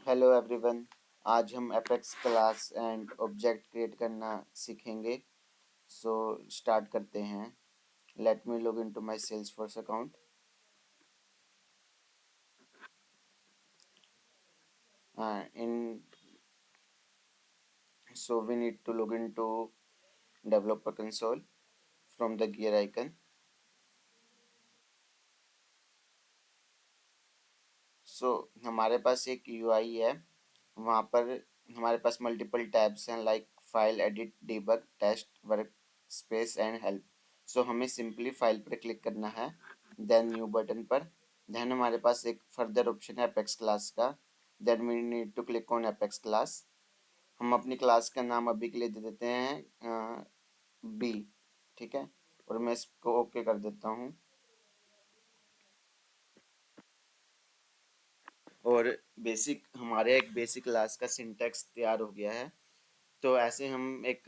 Hello everyone. आज हम Apex class and object create करना सीखेंगे। सो स्टार्ट करते हैं। Let me log into my Salesforce account. In so we need to log into developer console from the gear icon. So हमारे पास एक UI है। वहाँ पर हमारे पास मल्टीपल टैब्स हैं like file, edit, debug, test, work space and help. So हमें सिंपली फाइल पर क्लिक करना है, देन न्यू बटन पर। देन हमारे पास एक फर्दर ऑप्शन है एपेक्स क्लास का। Then we need to click on Apex class. हम अपनी क्लास का नाम अभी के लिए दे देते हैं बी। ठीक है, और मैं इसको ओके कर देता हूँ। और बेसिक हमारे एक बेसिक क्लास का सिंटैक्स तैयार हो गया है। तो ऐसे हम एक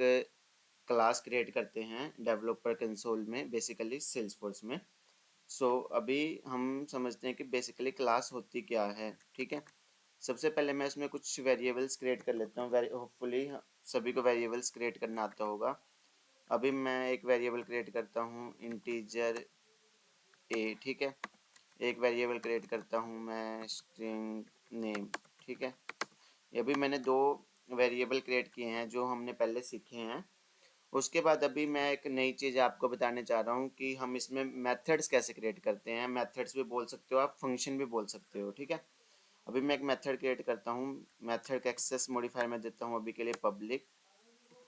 क्लास क्रिएट करते हैं डेवलपर कंसोल में, बेसिकली सेल्सफोर्स में। अभी हम समझते हैं कि बेसिकली क्लास होती क्या है। ठीक है, सबसे पहले मैं इसमें कुछ वेरिएबल्स क्रिएट कर लेता हूँ। होपफुली सभी को वेरिएबल्स क्रिएट करना आता होगा। अभी मैं एक वेरिएबल क्रिएट करता हूँ इंटीजर ए। ठीक है, एक वेरिएबल क्रिएट करता हूँ मैं स्ट्रिंग नेम। ठीक है, ये भी मैंने दो वेरिएबल क्रिएट किए हैं जो हमने पहले सीखे हैं। उसके बाद अभी मैं एक नई चीज़ आपको बताने चाह रहा हूँ कि हम इसमें मेथड्स कैसे क्रिएट करते हैं। मेथड्स भी बोल सकते हो आप, फंक्शन भी बोल सकते हो। ठीक है, अभी मैं एक मेथड क्रिएट करता हूँ। मेथड का एक्सेस मॉडिफायर मैं देता हूँ अभी के लिए पब्लिक।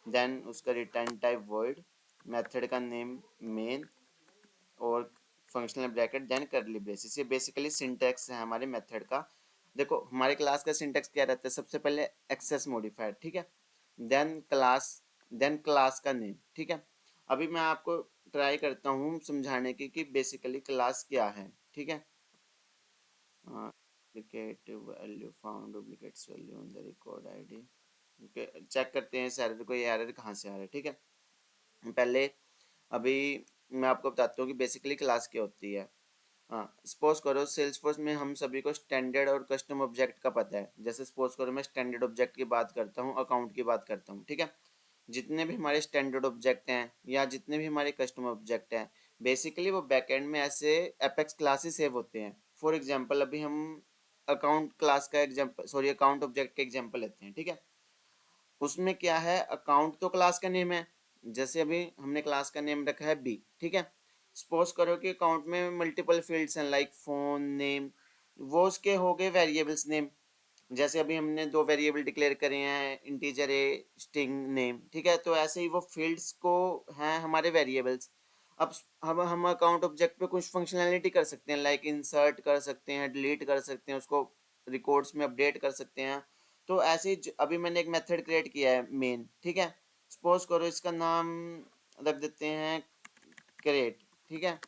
देन उसका रिटर्न टाइप वर्ड, मेथड का नेम मेन, और functional bracket, then curly braces. ये बेसिकली सिंटैक्स है हमारे मेथड का। देखो हमारे क्लास का सिंटैक्स क्या रहता है, सबसे पहले एक्सेस मॉडिफायर। ठीक है, देन क्लास, देन क्लास का नेम। ठीक है, अभी मैं आपको ट्राई करता हूँ समझाने की कि बेसिकली क्लास क्या है। ठीक है, duplicate value found, duplicates value on the record ID. Okay, check करते हैं इस एरर को, ये एरर कहाँ से आ रहा है। ठीक है, पहले अभी मैं आपको बताता हूँ कि बेसिकली क्लास क्या होती है। हाँ, सपोज करो सेल्सफोर्स में हम सभी को स्टैंडर्ड और कस्टम ऑब्जेक्ट का पता है। जैसे सपोज करो मैं स्टैंडर्ड ऑब्जेक्ट की बात करता हूँ, अकाउंट की बात करता हूँ। ठीक है, जितने भी हमारे स्टैंडर्ड ऑब्जेक्ट हैं या जितने भी हमारे कस्टम ऑब्जेक्ट हैं, बेसिकली वो बैकएंड में ऐसे एपेक्स क्लासेस सेव होते हैं। फॉर एग्जांपल अभी हम अकाउंट क्लास का एग्जांपल, सॉरी अकाउंट ऑब्जेक्ट का एग्जांपल लेते हैं। ठीक है, उसमें क्या है, अकाउंट तो क्लास का नेम है। जैसे अभी हमने क्लास का नेम रखा है बी। ठीक है, सपोज करो कि अकाउंट में मल्टीपल फील्ड्स हैं लाइक फोन नेम, वो उसके हो गए वेरिएबल्स नेम। जैसे अभी हमने दो वेरिएबल डिक्लेयर करे हैं, इंटीजर ए, स्ट्रिंग नेम। ठीक है, तो ऐसे ही वो फील्ड्स को हैं हमारे वेरिएबल्स। अब हम अकाउंट ऑब्जेक्ट पे कुछ फंक्शनैलिटी कर सकते हैं लाइक इंसर्ट कर सकते हैं, डिलीट कर सकते हैं, उसको रिकॉर्ड्स में अपडेट कर सकते हैं। तो ऐसे ही अभी मैंने एक मेथड क्रिएट किया है मेन। ठीक है, सपोज करो इसका नाम रख देते हैं क्रिएट। ठीक है,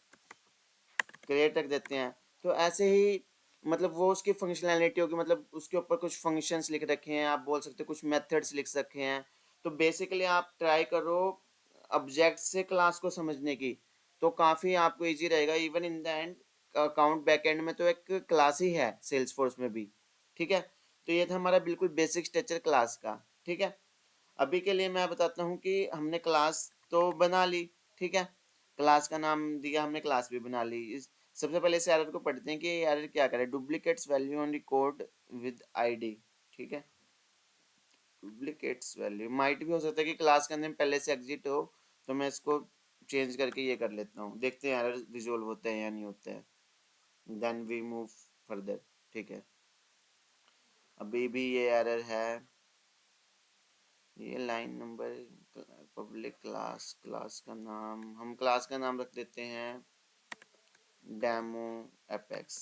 क्रिएट रख देते हैं। तो ऐसे ही मतलब वो उसकी फंक्शनैलिटी होगी, मतलब उसके ऊपर कुछ फंक्शंस लिख रखे हैं, आप बोल सकते हो कुछ मेथड्स लिख रखे हैं। तो बेसिकली आप ट्राई करो ऑब्जेक्ट से क्लास को समझने की, तो काफ़ी आपको इजी रहेगा। Even in the end account backend में तो एक क्लास ही है सेल्सफोर्स में भी। ठीक है, तो ये था हमारा बिल्कुल बेसिक स्ट्रक्चर क्लास का। ठीक है, अभी के लिए मैं बताता हूँ कि हमने क्लास तो बना ली। ठीक है, क्लास का नाम दिया हमने, क्लास भी बना ली। सबसे पहले इस एरर को पढ़ते हैं कि ये एरर क्या करे, duplicates value on record with ID. ठीक है, डुप्लीकेट्स वैल्यू माइट भी हो सकता है कि क्लास का नेम पहले से एग्जिट हो, तो मैं इसको चेंज करके ये कर लेता हूँ। देखते हैं एरर रिजोल्व होता है या नहीं होता है, देन वी मूव फर्दर। ठीक है, अभी भी ये एरर है। ये line number, public class, class का नाम, हम क्लास का नाम रख देते हैं डेमो एपेक्स।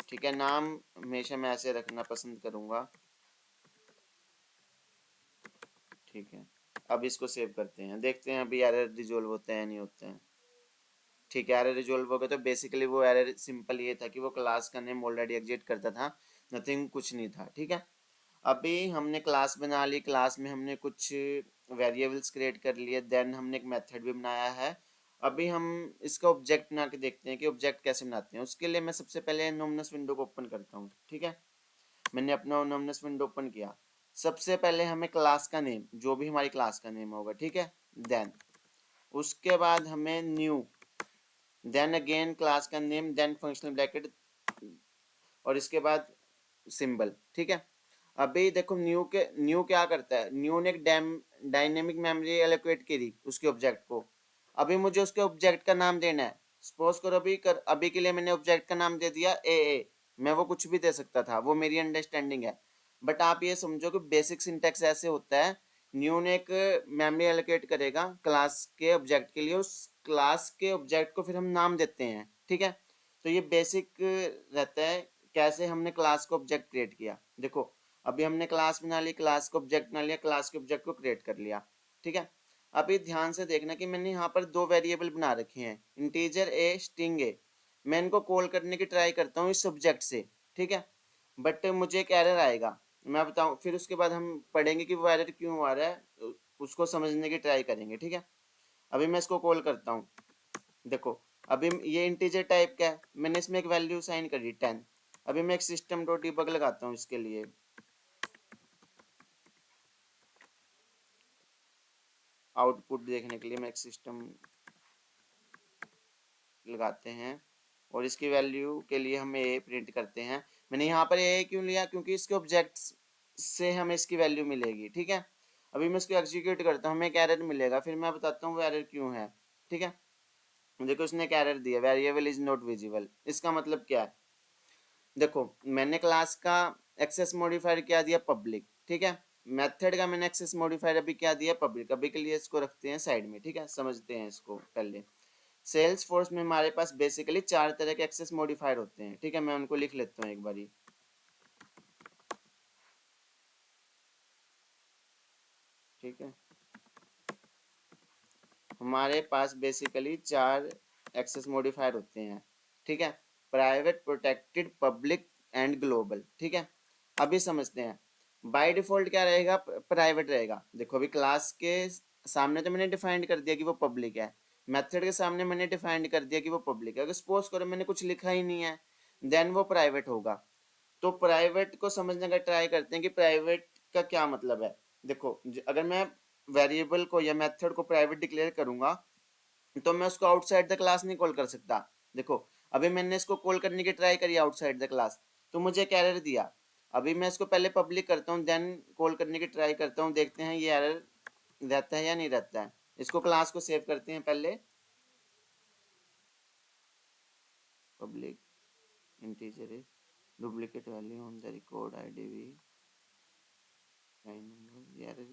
ठीक है, नाम हमेशा मैं ऐसे रखना पसंद करूंगा। ठीक है, अब इसको सेव करते हैं, देखते हैं अभी एरर रिजोल्व होता है या नहीं होता है। ठीक है, एरर रिजोल्व हो गया। तो बेसिकली वो एरर सिंपल ये था कि वो क्लास का नेम ऑलरेडी एग्जिट करता था, नथिंग, कुछ नहीं था। ठीक है, अभी हमने क्लास बना ली, क्लास में हमने कुछ वेरिएबल्स क्रिएट कर लिए, देन हमने एक मेथड भी बनाया है। अभी हम इसका ऑब्जेक्ट बना के देखते हैं कि ऑब्जेक्ट कैसे बनाते हैं। उसके लिए मैं सबसे पहले नोमनस विंडो को ओपन करता हूँ। ठीक है, मैंने अपना एनोमनस विंडो ओपन किया। सबसे पहले हमें क्लास का नेम, जो भी हमारी क्लास का नेम होगा, ठीक है, देन उसके बाद हमें न्यू, देन अगेन क्लास का नेम, देन फंक्शनल ब्रैकेट, और इसके बाद सिंबल, ठीक है। अभी देखो न्यू क्या करता है, न्यू ने एक डायनेमिक मेमोरी एलोकेट करी उसके ऑब्जेक्ट को। अभी मुझे उसके ऑब्जेक्ट का नाम देना है। सपोज करो अभी के लिए मैंने ऑब्जेक्ट का नाम दे दिया ए, मैं वो कुछ भी दे सकता था, वो मेरी अंडरस्टैंडिंग है। बट आप ये समझो कि बेसिक सिंटेक्स ऐसे होता है, न्यू ने एक मेमोरी एलोकेट करेगा क्लास के ऑब्जेक्ट के लिए, उस क्लास के ऑब्जेक्ट को फिर हम नाम देते हैं, ठीक है। तो ये बेसिक रहता है कैसे हमने क्लास को ऑब्जेक्ट क्रिएट किया। देखो अभी हमने क्लास बना ली, क्लास को ऑब्जेक्ट बना लिया, क्लास के ऑब्जेक्ट को क्रिएट कर लिया, ठीक है। अभी ध्यान से देखना कि मैंने यहाँ पर दो वेरिएबल बना रखे हैं, इंटीजर ए, स्ट्रिंग ए। मैं इनको कॉल करने की ट्राई करता हूँ इस ऑब्जेक्ट से, ठीक है, बट मुझे एक एरर आएगा, मैं बताऊँ, फिर उसके बाद हम पढ़ेंगे कि वो एरर क्यों आ रहा है, उसको समझने की ट्राई करेंगे, ठीक है। अभी मैं इसको कॉल करता हूँ, देखो अभी ये इंटीजर टाइप का है, मैंने इसमें एक वैल्यू साइन करी 10। अभी मैं एक सिस्टम डॉट डिबग लगाता हूँ इसके लिए, आउटपुट देखने के लिए मैं एक सिस्टम लगाते हैं, और इसकी वैल्यू के लिए हम ए प्रिंट करते हैं। मैंने यहाँ पर ए क्यों लिया, क्योंकि इसके ऑब्जेक्ट्स से हमें इसकी वैल्यू मिलेगी, ठीक है। अभी मैं इसको एग्जीक्यूट करता हूँ, हमें एक एरर मिलेगा, फिर मैं बताता हूँ वो एरर क्यों है, ठीक है। देखो इसने एक एरर दिया, वेरिएबल इज नॉट विजिबल। इसका मतलब क्या है, देखो मैंने क्लास का एक्सेस मॉडिफायर क्या दिया, पब्लिक, ठीक है। मेथड का मैंने एक्सेस मॉडिफायर अभी क्या दिया, पब्लिक। अभी के लिए इसको रखते हैं साइड में, ठीक है, समझते हैं इसको पहले। सेल्स फोर्स में हमारे पास बेसिकली 4 तरह के एक्सेस मॉडिफायर होते हैं, ठीक है, मैं उनको लिख लेता हूँ एक बारी, ठीक है। हमारे पास बेसिकली 4 एक्सेस मॉडिफायर होते हैं, ठीक है, private, protected, public and global, ठीक है। अभी समझते हैं, बाय डिफॉल्ट क्या रहेगा, प्राइवेट रहेगा। देखो अभी क्लास के सामने तो मैंने डिफाइंड कर दिया कि वो पब्लिक है, मेथड के सामने मैंने डिफाइंड कर दिया कि वो पब्लिक है। अगर सपोज करो मैंने कुछ लिखा ही नहीं है, देन वो प्राइवेट होगा। तो प्राइवेट को समझने का ट्राई करते हैं कि प्राइवेट का क्या मतलब है। देखो अगर मैं वेरिएबल को या मेथड को प्राइवेट डिक्लेयर करूंगा, तो मैं उसको आउटसाइड द क्लास नहीं कॉल कर सकता। देखो अभी मैंने इसको कॉल करने की ट्राई करी आउटसाइड द क्लास, तो मुझे एक एरर दिया। अभी मैं इसको पहले पब्लिक करता हूँ, देन कॉल करने की ट्राई करता हूँ, देखते हैं ये एरर रहता है या नहीं रहता है। इसको क्लास को सेव करते हैं पहले, पब्लिक इंटीजर है, duplicate value on the record IDV line number, यार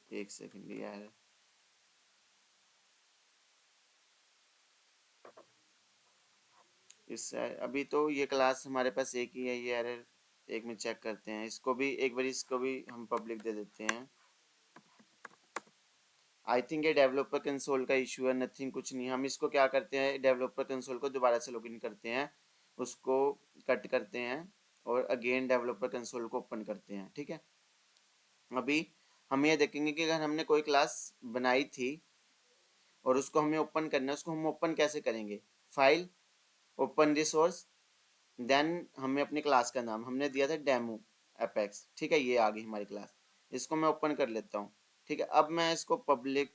एक सेकंड यार, इस अभी तो ये क्लास हमारे पास एक ही है, ये एरर एक में चेक करते हैं, इसको भी एक बार, इसको भी हम पब्लिक दे देते हैं। आई थिंक ये डेवलपर कंसोल का इशू है, नथिंग, कुछ नहीं। हम इसको क्या करते हैं, डेवलपर कंसोल को दोबारा से लॉगिन करते हैं, उसको कट करते हैं, और अगेन डेवलपर कंसोल को ओपन करते हैं, ठीक है। अभी हम ये देखेंगे कि अगर हमने कोई क्लास बनाई थी और उसको हमें ओपन करना है, उसको हम ओपन कैसे करेंगे, फाइल, ओपन रिसोर्स, देन हमें अपनी क्लास का नाम हमने दिया था डेमो एपेक्स, ठीक है, ये आ गई हमारी क्लास। इसको मैं ओपन कर लेता हूँ, ठीक है। अब मैं इसको पब्लिक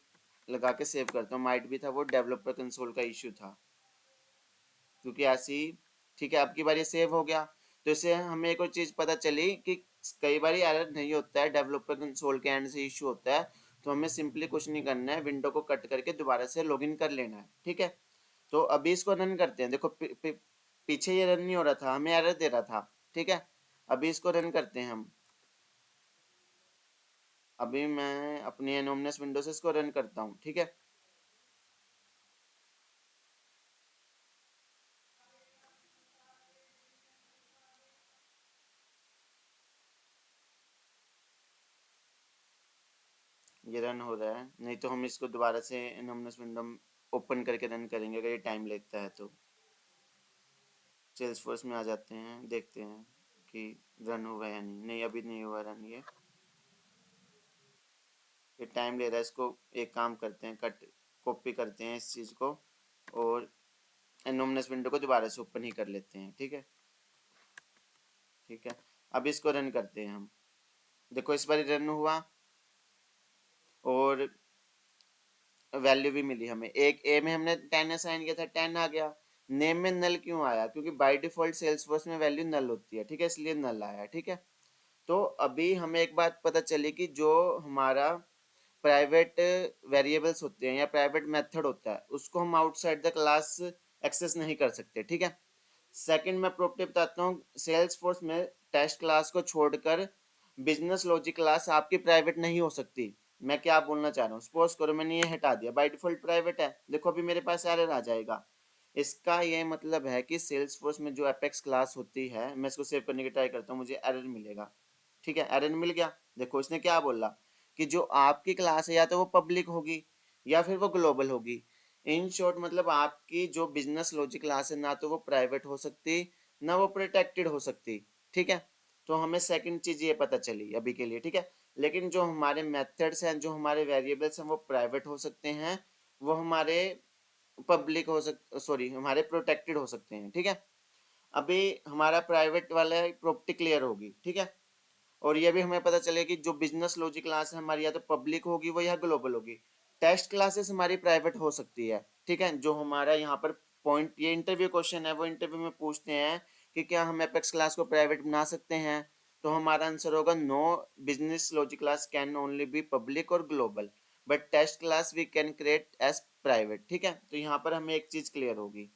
लगा के सेव करता हूँ, माइट भी था वो डेवलपर कंसोल का इशू था, क्योंकि ऐसी, ठीक है, अब की बार ये सेव हो गया। तो इससे हमें एक और चीज़ पता चली कि कई बार एरर नहीं होता है, डेवलपर कंसोल के एंड से इशू होता है। तो हमें सिंपली कुछ नहीं करना है, विंडो को कट करके दोबारा से लॉगिन कर लेना है, ठीक है। तो अभी इसको रन करते हैं, देखो पीछे ये रन नहीं हो रहा था, हमें एरर दे रहा था, ठीक है। अभी इसको रन करते हैं हम। अभी मैं अपनी एनोमनस विंडो से इसको रन करता हूँ, ठीक है। ये रन हो रहा है, नहीं तो हम इसको दोबारा से एनोमनस विंडो ओपन करके रन करेंगे अगर ये टाइम लेता है तो। सेल्स फोर्स में आ जाते हैं, देखते हैं कि रन हुआ या नहीं। नहीं अभी नहीं हुआ रन, ये टाइम ले रहा है। इसको एक काम करते हैं, कट कॉपी करते हैं इस चीज़ को, और एनोमनस विंडो को दोबारा से ओपन ही कर लेते हैं, ठीक है, ठीक है। अब इसको रन करते हैं हम, देखो इस बार रन हुआ और वैल्यू भी मिली हमें। एक ए में हमने 10 असाइन किया था, 10 आ गया। नेम में नल क्यों आया? क्योंकि बाय डिफॉल्ट सेल्सफोर्स में वैल्यू नल होती है, ठीक है, इसलिए नल आया, ठीक है। तो अभी हमें एक बात पता चली कि जो हमारा प्राइवेट वेरिएबल्स होते हैं या प्राइवेट मेथड होता है उसको हम आउटसाइड द क्लास एक्सेस नहीं कर सकते, ठीक है। सेकंड मैं प्रॉपर्टी बताता हूँ, सेल्स फोर्स में टेस्ट क्लास को छोड़कर बिजनेस लॉजिक क्लास आपकी प्राइवेट नहीं हो सकती। मैं क्या बोलना चाह रहा हूँ, सपोज करो मैंने ये हटा दिया, बाय डिफॉल्ट प्राइवेट है, देखो अभी मेरे पास एरर आ जाएगा। इसका ये मतलब है कि सेल्स फोर्स में जो एपेक्स क्लास होती है, मैं इसको सेव करने की ट्राई करता हूँ, मुझे एरर मिलेगा, ठीक है, एरर मिल गया। देखो इसने क्या बोला कि जो आपकी क्लास है या तो वो पब्लिक होगी या फिर वो ग्लोबल होगी। इन शॉर्ट मतलब आपकी जो बिजनेस लॉजिक क्लास है ना तो वो प्राइवेट हो सकती ना वो प्रोटेक्टेड हो सकती, ठीक है। तो हमें सेकंड चीज ये पता चली अभी के लिए, ठीक है। लेकिन जो हमारे मेथड्स हैं, जो हमारे वेरिएबल्स हैं, वो प्राइवेट हो सकते हैं, वो हमारे पब्लिक हो सक सॉरी हमारे प्रोटेक्टेड हो सकते हैं, ठीक है। अभी हमारा प्राइवेट वाला प्रॉपर्टी क्लियर होगी, ठीक है। और ये भी हमें पता चले कि जो बिजनेस लॉजिक क्लास है हमारी या तो पब्लिक होगी वो या ग्लोबल होगी। टेस्ट क्लासेस हमारी प्राइवेट हो सकती है, ठीक है। जो हमारा यहाँ पर पॉइंट, ये इंटरव्यू क्वेश्चन है, वो इंटरव्यू में पूछते हैं कि क्या हम एपेक्स क्लास को प्राइवेट बना सकते हैं, तो हमारा आंसर होगा no, business logic class can only be public और global, but test class we can create as private, ठीक है। तो यहाँ पर हमें एक चीज क्लियर होगी